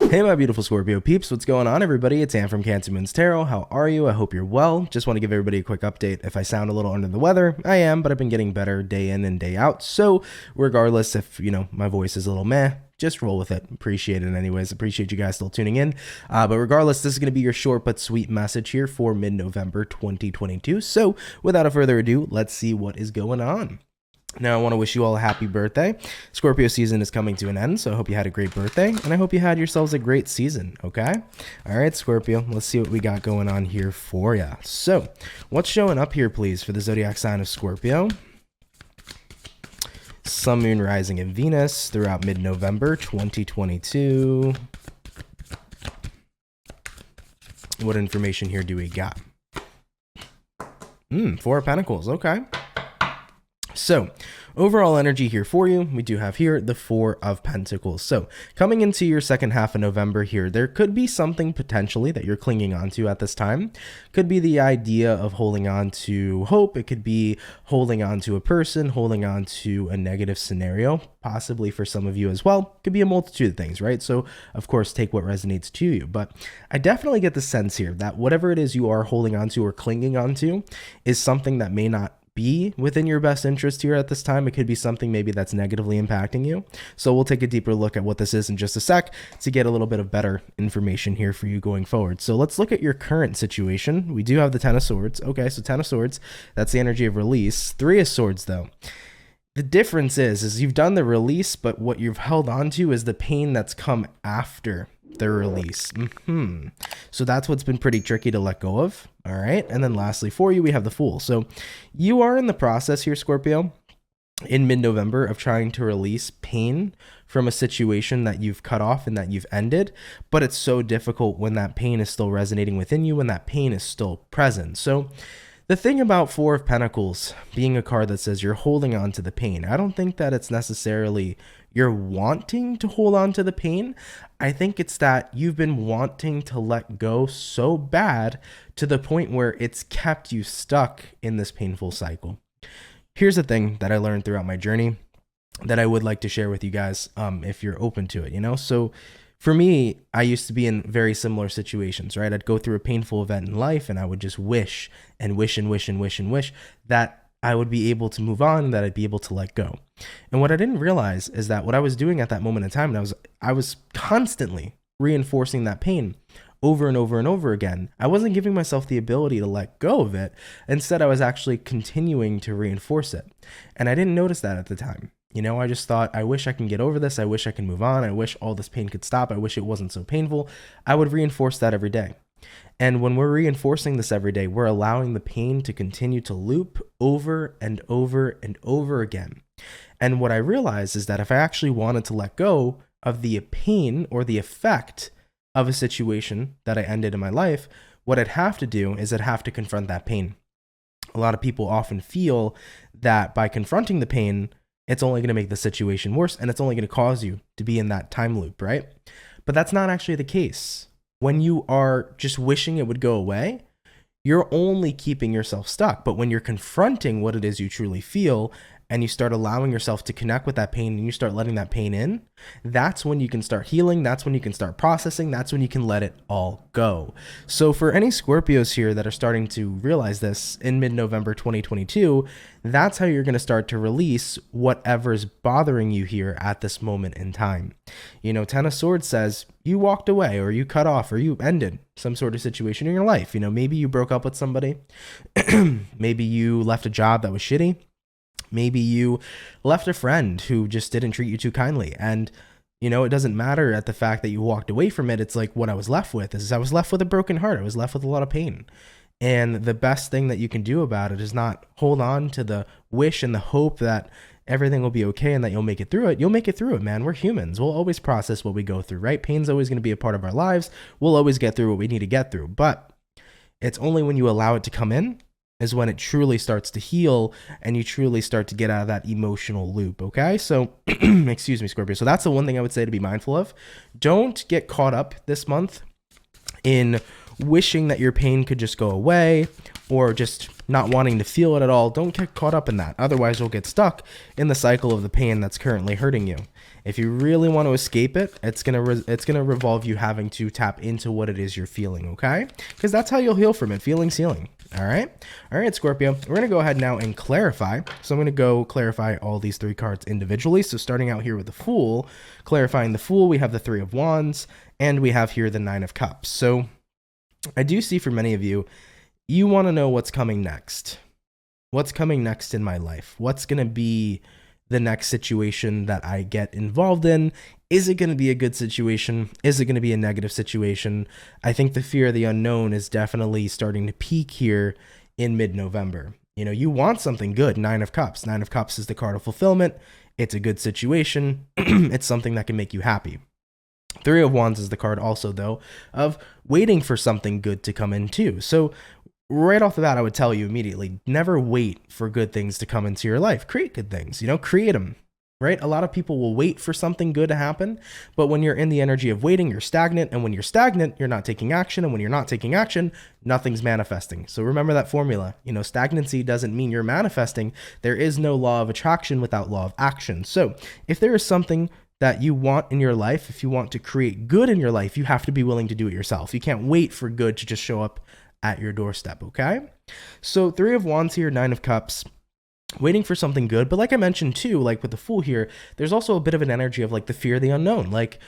Hey my beautiful Scorpio peeps, what's going on everybody? It's Ann from CancerMoonsTarot. How are you? I hope you're well. Just want to give everybody a quick update. If I sound a little under the weather, I am, but I've been getting better day in and day out. So regardless if, my voice is a little meh, just roll with it. Appreciate it anyways. Appreciate you guys still tuning in. But regardless, this is going to be your short but sweet message here for mid-November 2022. So without further ado, let's see what is going on. Now, I want to wish you all a happy birthday. Scorpio season is coming to an end, so I hope you had a great birthday, and I hope you had yourselves a great season, okay? All right, Scorpio, let's see what we got going on here for you. So, what's showing up here, please, for the zodiac sign of Scorpio? Sun, Moon, Rising, and Venus throughout mid-November 2022. What information here do we got? Four of Pentacles, okay. So, overall energy here for you, we do have here the Four of Pentacles. So, coming into your second half of November here, there could be something potentially that you're clinging on to at this time. Could be the idea of holding on to hope. It could be holding on to a person, holding on to a negative scenario, possibly for some of you as well. Could be a multitude of things, right? So, of course, take what resonates to you. But I definitely get the sense here that whatever it is you are holding on to or clinging on to is something that may not be within your best interest here at this time. It could be something maybe that's negatively impacting you. So we'll take a deeper look at what this is in just a sec to get a little bit of better information here for you going forward. So let's look at your current situation. We do have the Ten of Swords. Okay, so Ten of Swords, that's the energy of release. Three of Swords though. The difference is you've done the release, but what you've held on to is the pain that's come after the release. So that's what's been pretty tricky to let go of. All right. And then lastly for you, we have the Fool. So you are in the process here, Scorpio, in mid-November of trying to release pain from a situation that you've cut off and that you've ended, but it's so difficult when that pain is still resonating within you, when that pain is still present. So the thing about Four of Pentacles being a card that says you're holding on to the pain, I don't think that it's necessarily you're wanting to hold on to the pain. I think it's that you've been wanting to let go so bad to the point where it's kept you stuck in this painful cycle. Here's the thing that I learned throughout my journey that I would like to share with you guys if you're open to it, So for me, I used to be in very similar situations, right? I'd go through a painful event in life and I would just wish and wish and wish and wish and wish that I would be able to move on, that I'd be able to let go. And what I didn't realize is that what I was doing at that moment in time, and I was constantly reinforcing that pain over and over and over again. I wasn't giving myself the ability to let go of it. Instead, I was actually continuing to reinforce it. And I didn't notice that at the time. I just thought, I wish I can get over this. I wish I can move on. I wish all this pain could stop. I wish it wasn't so painful. I would reinforce that every day. And when we're reinforcing this every day, we're allowing the pain to continue to loop over and over and over again. And what I realized is that if I actually wanted to let go of the pain or the effect of a situation that I ended in my life, what I'd have to do is I'd have to confront that pain. A lot of people often feel that by confronting the pain, it's only going to make the situation worse and it's only going to cause you to be in that time loop, right? But that's not actually the case. When you are just wishing it would go away, you're only keeping yourself stuck. But when you're confronting what it is you truly feel and you start allowing yourself to connect with that pain and you start letting that pain in, that's when you can start healing. That's when you can start processing. That's when you can let it all go. So for any Scorpios here that are starting to realize this in mid-November 2022, that's how you're going to start to release whatever's bothering you here at this moment in time. Ten of Swords says you walked away or you cut off or you ended some sort of situation in your life. Maybe you broke up with somebody. Maybe you left a job that was shitty. Maybe you left a friend who just didn't treat you too kindly. And, it doesn't matter at the fact that you walked away from it. It's like what I was left with is I was left with a broken heart. I was left with a lot of pain. And the best thing that you can do about it is not hold on to the wish and the hope that everything will be okay and that you'll make it through it. You'll make it through it, man. We're humans. We'll always process what we go through, right? Pain's always going to be a part of our lives. We'll always get through what we need to get through. But it's only when you allow it to come in is when it truly starts to heal and you truly start to get out of that emotional loop, okay? So, excuse me, Scorpio. So that's the one thing I would say to be mindful of. Don't get caught up this month in wishing that your pain could just go away or just not wanting to feel it at all. Don't get caught up in that. Otherwise, you'll get stuck in the cycle of the pain that's currently hurting you. If you really want to escape it, it's gonna revolve you having to tap into what it is you're feeling, okay? Because that's how you'll heal from it. Feeling's healing. All right, Scorpio. We're gonna go ahead now and clarify. So I'm gonna go clarify all these 3 cards individually. So starting out here with the Fool, clarifying the Fool, we have the 3 of Wands, and we have here the 9 of Cups. So I do see for many of you, you want to know what's coming next. What's coming next in my life? What's going to be the next situation that I get involved in? Is it going to be a good situation? Is it going to be a negative situation? I think the fear of the unknown is definitely starting to peak here in mid-November. You know, you want something good. 9 of Cups. 9 of Cups is the card of fulfillment. It's a good situation. It's something that can make you happy. 3 of Wands is the card also, though, of waiting for something good to come in too. So right off the bat, I would tell you immediately, never wait for good things to come into your life. Create good things, create them, right? A lot of people will wait for something good to happen, but when you're in the energy of waiting, you're stagnant. And when you're stagnant, you're not taking action. And when you're not taking action, nothing's manifesting. So remember that formula. Stagnancy doesn't mean you're manifesting. There is no law of attraction without law of action. So if there is something that you want in your life, if you want to create good in your life, you have to be willing to do it yourself. You can't wait for good to just show up at your doorstep, okay? So 3 of Wands here, 9 of Cups, waiting for something good. But like I mentioned too, like with the Fool here, there's also a bit of an energy of like the fear of the unknown. Like,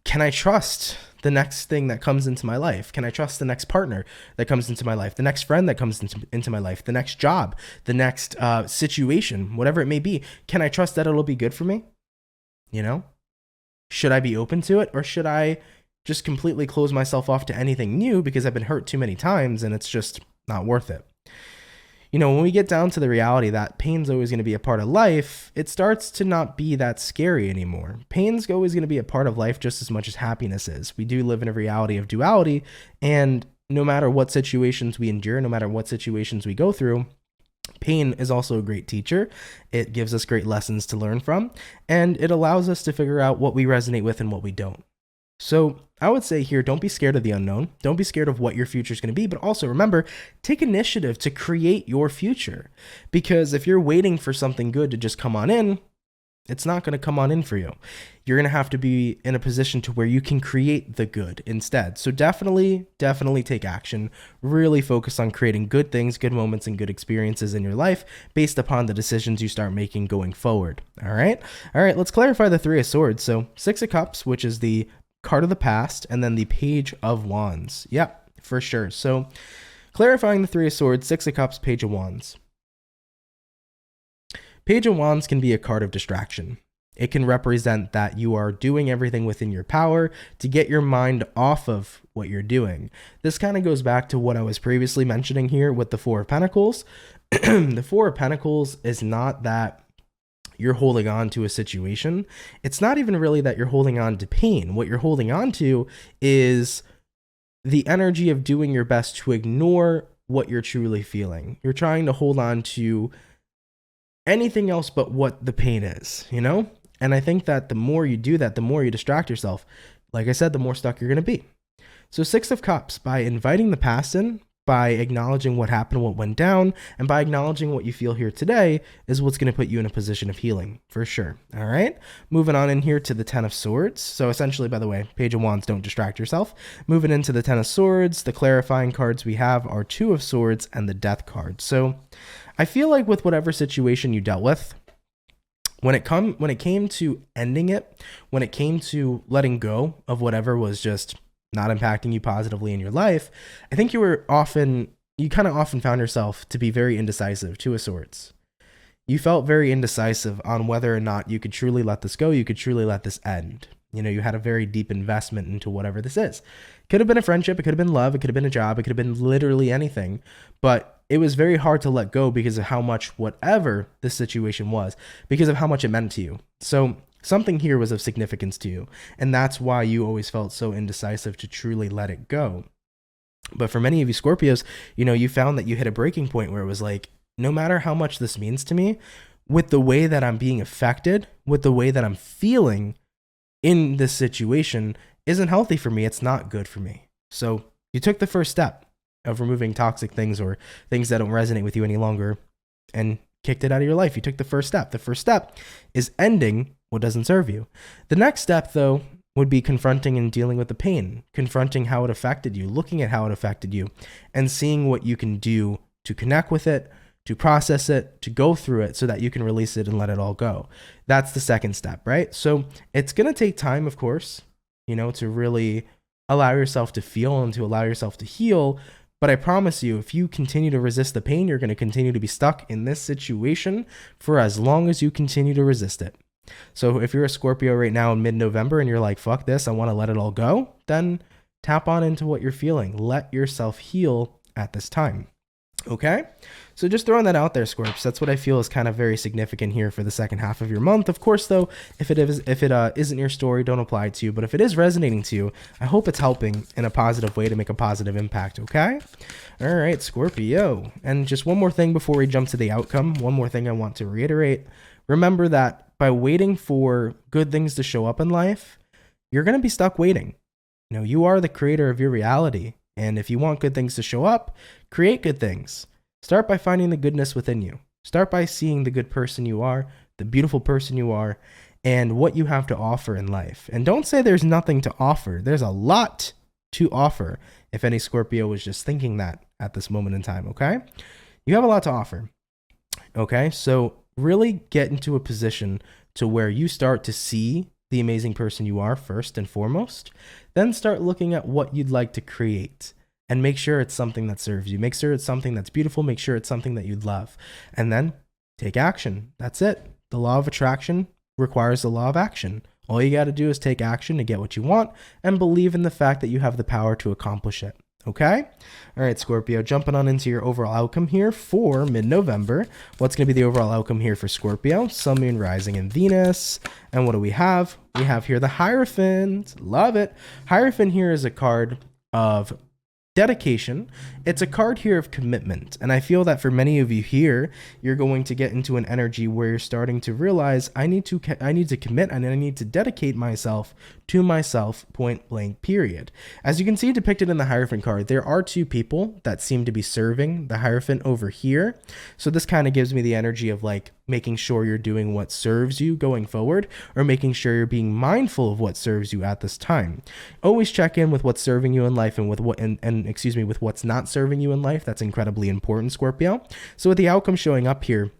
can I trust the next thing that comes into my life? Can I trust the next partner that comes into my life? The next friend that comes into my life? The next job? The next situation? Whatever it may be. Can I trust that it'll be good for me? Should I be open to it, or should I just completely close myself off to anything new because I've been hurt too many times and it's just not worth it? When we get down to the reality that pain's always going to be a part of life, it starts to not be that scary anymore. Pain's always going to be a part of life just as much as happiness is. We do live in a reality of duality, and no matter what situations we endure, no matter what situations we go through, pain is also a great teacher. It gives us great lessons to learn from, and it allows us to figure out what we resonate with and what we don't. So I would say here, don't be scared of the unknown. Don't be scared of what your future is going to be, but also remember, take initiative to create your future. Because if you're waiting for something good to just come on in, it's not going to come on in for you. You're going to have to be in a position to where you can create the good instead. So definitely take action. Really focus on creating good things, good moments, and good experiences in your life based upon the decisions you start making going forward. All right, let's clarify the 3 of Swords. So 6 of Cups, which is the card of the past, and then the Page of Wands. Yep, for sure. So clarifying the 3 of Swords, 6 of Cups, Page of Wands. Page of Wands can be a card of distraction. It can represent that you are doing everything within your power to get your mind off of what you're doing. This kind of goes back to what I was previously mentioning here with the 4 of Pentacles. The 4 of Pentacles is not that you're holding on to a situation. It's not even really that you're holding on to pain. What you're holding on to is the energy of doing your best to ignore what you're truly feeling. You're trying to hold on to anything else but what the pain is, And I think that the more you do that, the more you distract yourself. Like I said, the more stuck you're going to be. So 6 of Cups, by inviting the past in, by acknowledging what happened, what went down, and by acknowledging what you feel here today is what's going to put you in a position of healing, for sure. All right, moving on in here to the 10 of Swords. So essentially, by the way, Page of Wands, don't distract yourself. Moving into the 10 of Swords, the clarifying cards we have are 2 of Swords and the Death card. So I feel like with whatever situation you dealt with, when it came to ending it, when it came to letting go of whatever was just not impacting you positively in your life, I think you kind of often found yourself to be very indecisive. 2 of Swords. You felt very indecisive on whether or not you could truly let this go, you could truly let this end. You had a very deep investment into whatever this is. It could have been a friendship, it could have been love, it could have been a job, it could have been literally anything, but it was very hard to let go because of how much whatever this situation was, because of how much it meant to you. So something here was of significance to you, and that's why you always felt so indecisive to truly let it go. But for many of you Scorpios, you found that you hit a breaking point where it was like, no matter how much this means to me, with the way that I'm being affected, with the way that I'm feeling in this situation isn't healthy for me. It's not good for me. So you took the first step of removing toxic things or things that don't resonate with you any longer, and kicked it out of your life. You took the first step. The first step is ending what doesn't serve you. The next step, though, would be confronting and dealing with the pain, confronting how it affected you, looking at how it affected you, and seeing what you can do to connect with it, to process it, to go through it so that you can release it and let it all go. That's the second step, right? So it's going to take time, of course, to really allow yourself to feel and to allow yourself to heal. But I promise you, if you continue to resist the pain, you're going to continue to be stuck in this situation for as long as you continue to resist it. So if you're a Scorpio right now in mid-November and you're like, fuck this, I want to let it all go, then tap on into what you're feeling. Let yourself heal at this time. Okay? So just throwing that out there, Scorps. That's what I feel is kind of very significant here for the second half of your month. Of course, though, if it isn't your story, don't apply it to you. But if it is resonating to you, I hope it's helping in a positive way to make a positive impact, okay? All right, Scorpio. And just one more thing before we jump to the outcome. One more thing I want to reiterate. Remember that by waiting for good things to show up in life, you're going to be stuck waiting. You are the creator of your reality. And if you want good things to show up, create good things. Start by finding the goodness within you. Start by seeing the good person you are, the beautiful person you are, and what you have to offer in life. And don't say there's nothing to offer. There's a lot to offer, if any Scorpio was just thinking that at this moment in time, okay? You have a lot to offer, okay? So really get into a position to where you start to see the amazing person you are first and foremost. Then start looking at what you'd like to create and make sure it's something that serves you. Make sure it's something that's beautiful. Make sure it's something that you'd love. And then take action. That's it. The law of attraction requires the law of action. All you got to do is take action to get what you want and believe in the fact that you have the power to accomplish it. Okay? All right, Scorpio, jumping on into your overall outcome here for mid-November. What's going to be the overall outcome here for Scorpio? Sun, Moon, Rising, and Venus. And what do we have? We have here the Hierophant. Love it. Hierophant here is a card of dedication. It's a card here of commitment. And I feel that for many of you here, you're going to get into an energy where you're starting to realize I need to commit and I need to dedicate myself to myself, point blank, period. As you can see depicted in the Hierophant card, there are two people that seem to be serving the Hierophant over here. So this kind of gives me the energy of like making sure you're doing what serves you going forward, or making sure you're being mindful of what serves you at this time. Always check in with what's serving you in life and with with what's not serving you in life. That's incredibly important, Scorpio. So with the outcome showing up here,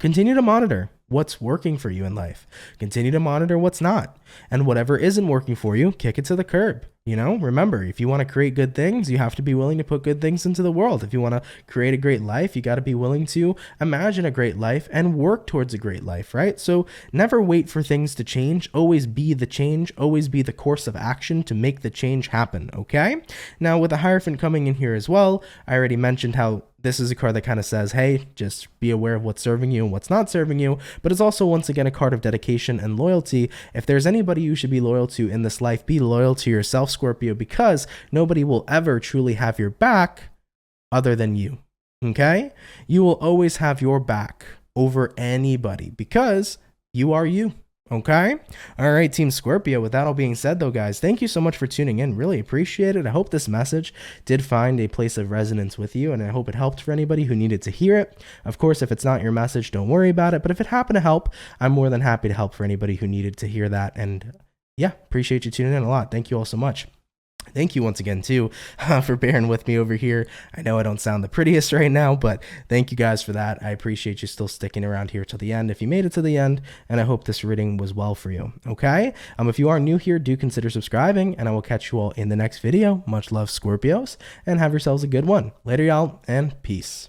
continue to monitor what's working for you in life. Continue to monitor what's not. And whatever isn't working for you, kick it to the curb. Remember, if you want to create good things, you have to be willing to put good things into the world. If you want to create a great life, you got to be willing to imagine a great life and work towards a great life, right? So never wait for things to change. Always be the change. Always be the course of action to make the change happen, okay? Now, with the Hierophant coming in here as well, I already mentioned how this is a card that kind of says, hey, just be aware of what's serving you and what's not serving you. But it's also, once again, a card of dedication and loyalty. If there's anybody you should be loyal to in this life, be loyal to yourself, Scorpio, because nobody will ever truly have your back other than you, okay? You will always have your back over anybody because you are you. Okay. All right, Team Scorpio. With that all being said, though, guys, thank you so much for tuning in. Really appreciate it. I hope this message did find a place of resonance with you, and I hope it helped for anybody who needed to hear it. Of course, if it's not your message, don't worry about it. But if it happened to help, I'm more than happy to help for anybody who needed to hear that. And yeah, appreciate you tuning in a lot. Thank you all so much. Thank you once again, too, for bearing with me over here. I know I don't sound the prettiest right now, but thank you guys for that. I appreciate you still sticking around here till the end if you made it to the end, and I hope this reading was well for you, okay? If you are new here, do consider subscribing, and I will catch you all in the next video. Much love, Scorpios, and have yourselves a good one. Later, y'all, and peace.